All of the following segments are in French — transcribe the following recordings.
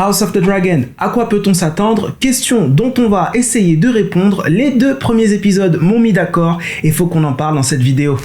House of the Dragon, à quoi peut-on s'attendre? Question dont on va essayer de répondre. Les 2 premiers épisodes m'ont mis d'accord et faut qu'on en parle dans cette vidéo.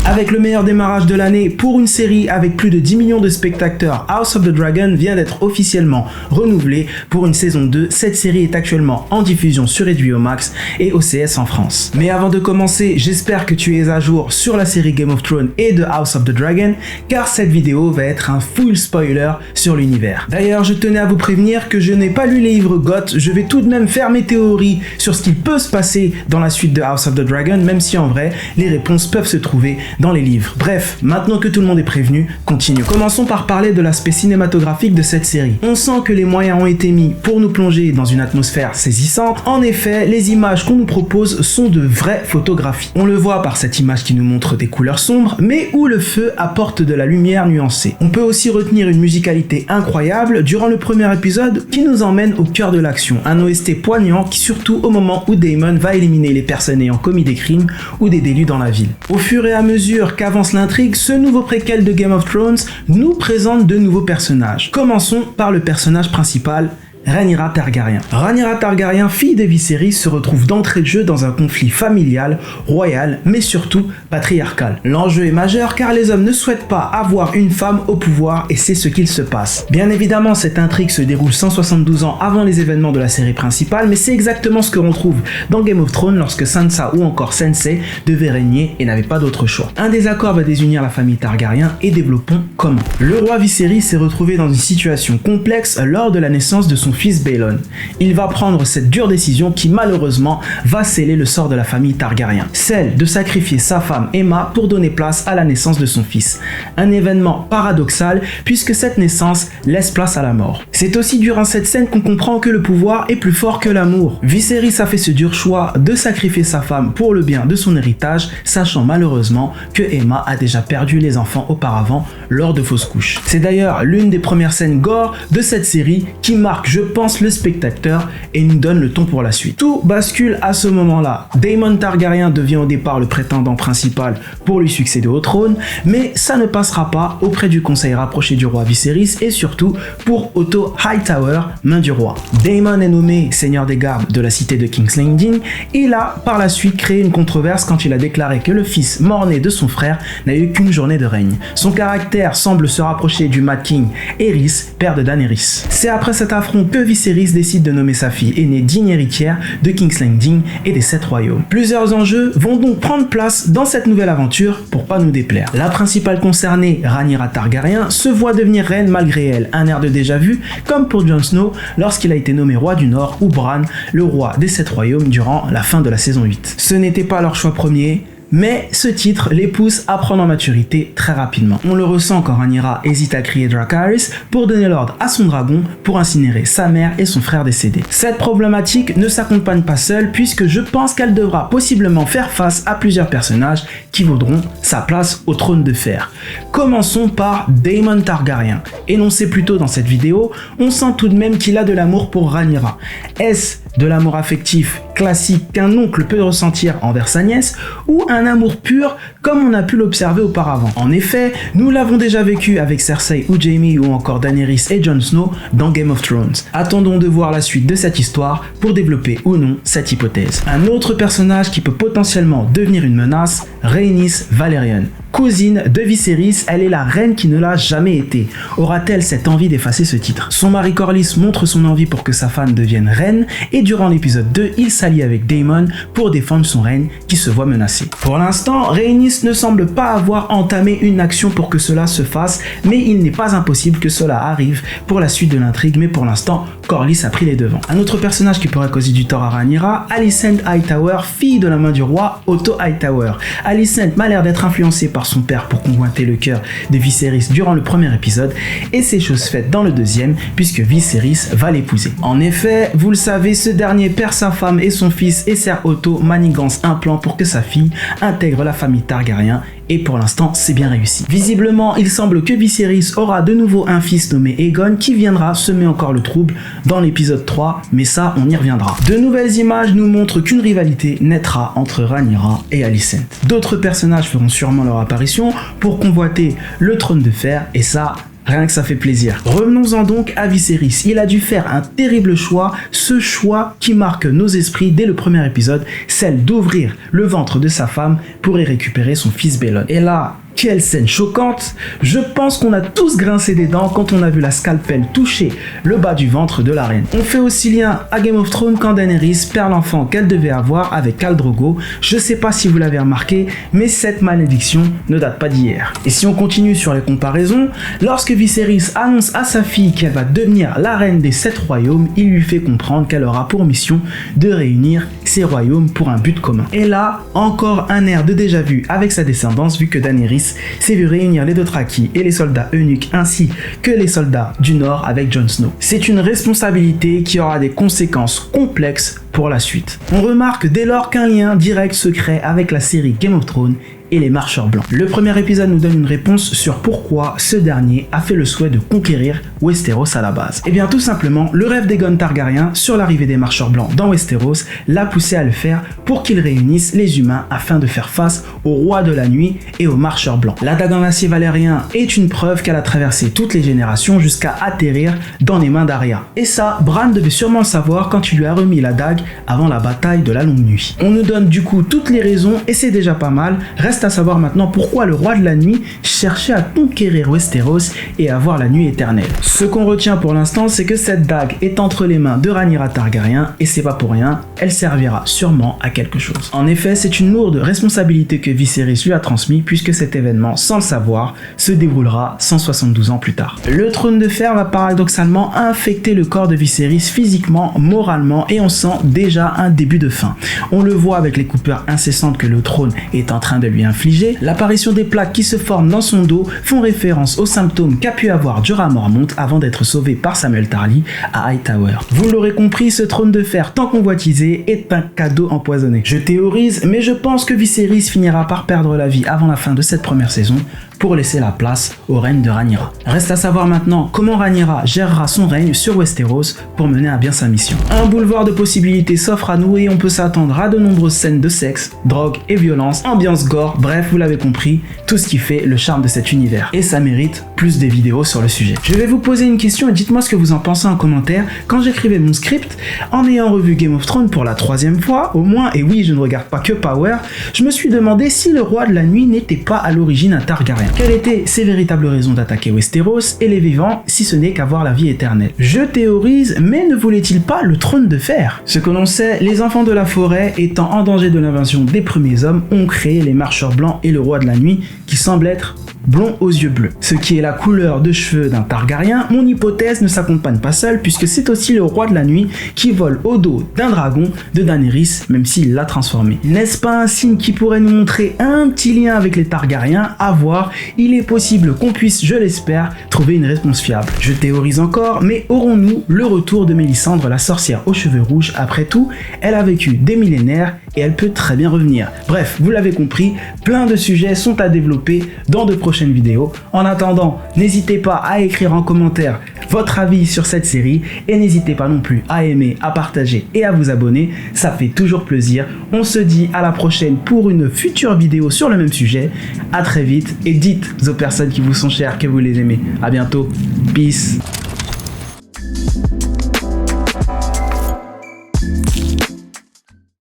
Avec le meilleur démarrage de l'année pour une série avec plus de 10 millions de spectateurs, House of the Dragon vient d'être officiellement renouvelée pour une saison 2. Cette série est actuellement en diffusion sur HBO Max et OCS en France. Mais avant de commencer, j'espère que tu es à jour sur la série Game of Thrones et de House of the Dragon, car cette vidéo va être un full spoiler sur l'univers. D'ailleurs, je tenais à vous prévenir que je n'ai pas lu les livres GOT, je vais tout de même faire mes théories sur ce qu'il peut se passer dans la suite de House of the Dragon, même si en vrai, les réponses peuvent se trouver dans les livres. Bref, maintenant que tout le monde est prévenu, continuons. Commençons par parler de l'aspect cinématographique de cette série. On sent que les moyens ont été mis pour nous plonger dans une atmosphère saisissante. En effet, les images qu'on nous propose sont de vraies photographies. On le voit par cette image qui nous montre des couleurs sombres, mais où le feu apporte de la lumière nuancée. On peut aussi retenir une musicalité incroyable durant le premier épisode qui nous emmène au cœur de l'action. Un OST poignant qui, surtout au moment où Daemon va éliminer les personnes ayant commis des crimes ou des délits dans la ville. Au fur et à mesure qu'avance l'intrigue, ce nouveau préquel de Game of Thrones nous présente de nouveaux personnages. Commençons par le personnage principal, Rhaenyra Targaryen. Rhaenyra Targaryen, fille de Viserys, se retrouve d'entrée de jeu dans un conflit familial, royal, mais surtout patriarcal. L'enjeu est majeur car les hommes ne souhaitent pas avoir une femme au pouvoir et c'est ce qu'il se passe. Bien évidemment, cette intrigue se déroule 172 ans avant les événements de la série principale, mais c'est exactement ce que l'on trouve dans Game of Thrones lorsque Sansa ou encore Cersei devaient régner et n'avaient pas d'autre choix. Un désaccord va désunir la famille Targaryen et développons comment. Le roi Viserys s'est retrouvé dans une situation complexe lors de la naissance de son fils Baelon. Il va prendre cette dure décision qui malheureusement va sceller le sort de la famille Targaryen, celle de sacrifier sa femme Aemma pour donner place à la naissance de son fils. Un événement paradoxal puisque cette naissance laisse place à la mort. C'est aussi durant cette scène qu'on comprend que le pouvoir est plus fort que l'amour. Viserys a fait ce dur choix de sacrifier sa femme pour le bien de son héritage, sachant malheureusement que Aemma a déjà perdu les enfants auparavant lors de fausses couches. C'est d'ailleurs l'une des premières scènes gore de cette série qui marque, je pense, le spectateur et nous donne le ton pour la suite. Tout bascule à ce moment-là. Daemon Targaryen devient au départ le prétendant principal pour lui succéder au trône, mais ça ne passera pas auprès du conseil rapproché du roi Viserys et surtout pour Otto Hightower, main du roi. Daemon est nommé seigneur des gardes de la cité de King's Landing. Il a par la suite créé une controverse quand il a déclaré que le fils mort-né de son frère n'a eu qu'une journée de règne. Son caractère semble se rapprocher du Mad King Aerys, père de Daenerys. C'est après cet affront que Viserys décide de nommer sa fille aînée digne héritière de King's Landing et des 7 royaumes. Plusieurs enjeux vont donc prendre place dans cette nouvelle aventure pour pas nous déplaire. La principale concernée, Rhaenyra Targaryen, se voit devenir reine malgré elle, un air de déjà-vu comme pour Jon Snow lorsqu'il a été nommé roi du Nord ou Bran, le roi des 7 royaumes durant la fin de la saison 8. Ce n'était pas leur choix premier, mais ce titre les pousse à prendre en maturité très rapidement. On le ressent quand Rhaenyra hésite à crier Dracarys pour donner l'ordre à son dragon pour incinérer sa mère et son frère décédés. Cette problématique ne s'accompagne pas seule puisque je pense qu'elle devra possiblement faire face à plusieurs personnages qui vaudront sa place au trône de fer. Commençons par Daemon Targaryen. Énoncé plus tôt dans cette vidéo, on sent tout de même qu'il a de l'amour pour Rhaenyra. Est-ce de l'amour affectif classique qu'un oncle peut ressentir envers sa nièce ou un amour pur comme on a pu l'observer auparavant? En effet, nous l'avons déjà vécu avec Cersei ou Jaime ou encore Daenerys et Jon Snow dans Game of Thrones. Attendons de voir la suite de cette histoire pour développer ou non cette hypothèse. Un autre personnage qui peut potentiellement devenir une menace, Rhaenys Valerion. Cousine de Viserys, elle est la reine qui ne l'a jamais été. Aura-t-elle cette envie d'effacer ce titre? Son mari Corlys montre son envie pour que sa femme devienne reine et durant l'épisode 2, il s'allie avec Daemon pour défendre son règne qui se voit menacé. Pour l'instant, Rhaenys ne semble pas avoir entamé une action pour que cela se fasse, mais il n'est pas impossible que cela arrive pour la suite de l'intrigue, mais pour l'instant, Corlys a pris les devants. Un autre personnage qui pourrait causer du tort à Rhaenyra, Alicent Hightower, fille de la main du roi Otto Hightower. Alicent m'a l'air d'être influencée par son père pour convoiter le cœur de Viserys durant le premier épisode et c'est chose faite dans le deuxième puisque Viserys va l'épouser. En effet, vous le savez, ce dernier perd sa femme et son fils et Ser Otto manigance un plan pour que sa fille intègre la famille Targaryen et pour l'instant c'est bien réussi. Visiblement, il semble que Viserys aura de nouveau un fils nommé Aegon qui viendra semer encore le trouble dans l'épisode 3, mais ça on y reviendra. De nouvelles images nous montrent qu'une rivalité naîtra entre Rhaenyra et Alicent. D'autres personnages feront sûrement leur apparition pour convoiter le trône de fer, et ça, rien que ça fait plaisir. Revenons-en donc à Viserys. Il a dû faire un terrible choix, ce choix qui marque nos esprits dès le premier épisode, celle d'ouvrir le ventre de sa femme pour y récupérer son fils Baelon. Et là, quelle scène choquante! Je pense qu'on a tous grincé des dents quand on a vu la scalpel toucher le bas du ventre de la reine. On fait aussi lien à Game of Thrones quand Daenerys perd l'enfant qu'elle devait avoir avec Khal Drogo. Je sais pas si vous l'avez remarqué, mais cette malédiction ne date pas d'hier. Et si on continue sur les comparaisons, lorsque Viserys annonce à sa fille qu'elle va devenir la reine des 7 royaumes, il lui fait comprendre qu'elle aura pour mission de réunir ces royaumes pour un but commun. Et là, encore un air de déjà-vu avec sa descendance, vu que Daenerys s'est vu réunir les Dothraki et les soldats eunuques ainsi que les soldats du Nord avec Jon Snow. C'est une responsabilité qui aura des conséquences complexes pour la suite. On remarque dès lors qu'un lien direct se crée avec la série Game of Thrones et les marcheurs blancs. Le premier épisode nous donne une réponse sur pourquoi ce dernier a fait le souhait de conquérir Westeros à la base. Et bien tout simplement, le rêve d'Aegon Targaryen sur l'arrivée des marcheurs blancs dans Westeros l'a poussé à le faire pour qu'ils réunissent les humains afin de faire face au roi de la nuit et aux marcheurs blancs. La dague en acier valérien est une preuve qu'elle a traversé toutes les générations jusqu'à atterrir dans les mains d'Arya. Et ça, Bran devait sûrement le savoir quand il lui a remis la dague avant la bataille de la longue nuit. On nous donne du coup toutes les raisons et c'est déjà pas mal. Reste à savoir maintenant pourquoi le roi de la nuit cherchait à conquérir Westeros et avoir la nuit éternelle. Ce qu'on retient pour l'instant, c'est que cette dague est entre les mains de Rhaenyra Targaryen et c'est pas pour rien, elle servira sûrement à quelque chose. En effet, c'est une lourde responsabilité que Viserys lui a transmise puisque cet événement, sans le savoir, se déroulera 172 ans plus tard. Le trône de fer va paradoxalement infecter le corps de Viserys physiquement, moralement et on sent déjà un début de fin. On le voit avec les coupures incessantes que le trône est en train de lui infliger. L'apparition des plaques qui se forment dans son dos font référence aux symptômes qu'a pu avoir Jorah Mormont avant d'être sauvé par Samuel Tarly à Hightower. Vous l'aurez compris, ce trône de fer tant convoitisé est un cadeau empoisonné. Je théorise, mais je pense que Viserys finira par perdre la vie avant la fin de cette première saison pour laisser la place au règne de Rhaenyra. Reste à savoir maintenant comment Rhaenyra gérera son règne sur Westeros pour mener à bien sa mission. Un boulevard de possibilités s'offre à nous et on peut s'attendre à de nombreuses scènes de sexe, drogue et violence, ambiance gore, bref, vous l'avez compris, tout ce qui fait le charme de cet univers. Et ça mérite plus des vidéos sur le sujet. Je vais vous poser une question et dites-moi ce que vous en pensez en commentaire. Quand j'écrivais mon script, en ayant revu Game of Thrones pour la 3e fois, au moins, et oui, je ne regarde pas que Power, je me suis demandé si le roi de la nuit n'était pas à l'origine un Targaryen. Quelles étaient ses véritables raisons d'attaquer Westeros et les vivants si ce n'est qu'avoir la vie éternelle? Je théorise, mais ne voulait-il pas le trône de fer? Ce que l'on sait, les enfants de la forêt, étant en danger de l'invasion des premiers hommes, ont créé les marcheurs blancs et le roi de la nuit qui semble être blond aux yeux bleus. Ce qui est la couleur de cheveux d'un Targaryen, mon hypothèse ne s'accompagne pas seule puisque c'est aussi le roi de la nuit qui vole au dos d'un dragon de Daenerys, même s'il l'a transformé. N'est-ce pas un signe qui pourrait nous montrer un petit lien avec les Targaryens? À voir, il est possible qu'on puisse, je l'espère, trouver une réponse fiable. Je théorise encore, mais aurons-nous le retour de Mélisandre, la sorcière aux cheveux rouges? Après tout, elle a vécu des millénaires et elle peut très bien revenir. Bref, vous l'avez compris, plein de sujets sont à développer dans de prochaines vidéos. En attendant, n'hésitez pas à écrire en commentaire votre avis sur cette série et n'hésitez pas non plus à aimer, à partager et à vous abonner, ça fait toujours plaisir. On se dit à la prochaine pour une future vidéo sur le même sujet. À très vite et dites aux personnes qui vous sont chères que vous les aimez. À bientôt. Peace.